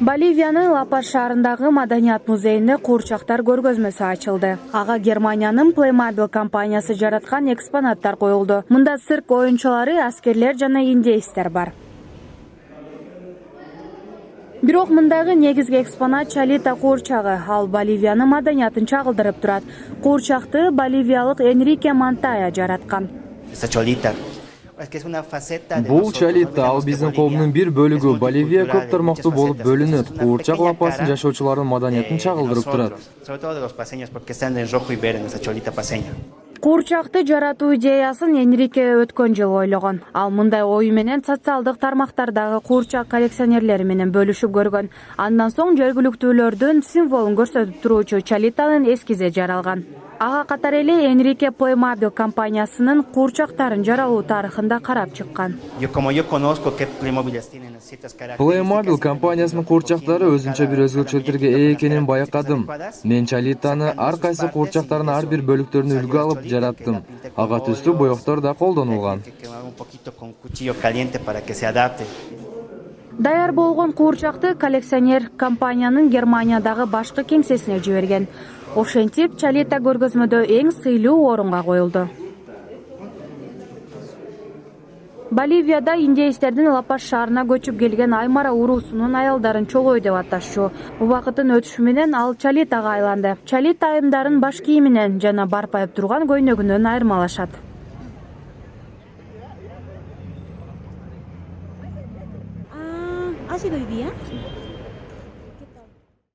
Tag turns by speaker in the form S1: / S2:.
S1: Боливиянын Ла-Пас шаарындагы Маданият музейинде куурчактар көргөзмөсү ачылды. Ага Германиянын Playmobil компаниясы жараткан экспонаттар коюлду. Мында цирк оюнчулары, аскерлер жана индейстер бар. Бирок мындагы негизги экспонат Чолита куурчагы. Ал Боливиянын маданиятын чагылдырып турат. Куурчакты боливиялык Энрике Монтая жараткан.
S2: Бул Чолита, ал биздин коомдун бир бөлүгү. Боливия көп тармактуу болуп бөлүнөт. Куурчак Ла-Пастын жашоочуларынын маданиятын чагылдырып турат.
S1: Куурчакты жаратуу идеясын Энрике өткөн жылы ойлогон. Ал мындай ою менен социалдык тармактардагы куурчак коллекционерлери менен бөлүшүп көргөн. Андан соң жергиликтүүлөрдүн символун көрсөтүп туруучу Чолитанын эскизи жаралган. Ага катар эле Энрике Playmobil компаниясынын куурчактарын жаралуу тарыхында карап чыккан.
S2: Playmobil компаниясынын куурчактары өзүнчө бир өзгөчөлүктөргө ээ экенин байкадым. Мен Чолитаны ар кайсы куурчактардын ар бир бөлүктөрүн үлгү алып жараттым. Ага түстүү боектор да колдонулган.
S1: Даяр болгон куурчакты коллекционер компаниянын Германиядагы башкы кеңсесине жиберген. Ошентип, Чолита көргөзмөдө эң сыйлуу орунга коюлду. Боливияда индейстердин Ла-Пас шаарына көчүп келген Аймара уруусунун аялдарын чолой деп аташчу. Убакыттын өтүшү менен ал Чолитага айланды. Чолита айымдарын баш кийиминен жана барпайып турган көйнөгүнөн айырмалашат.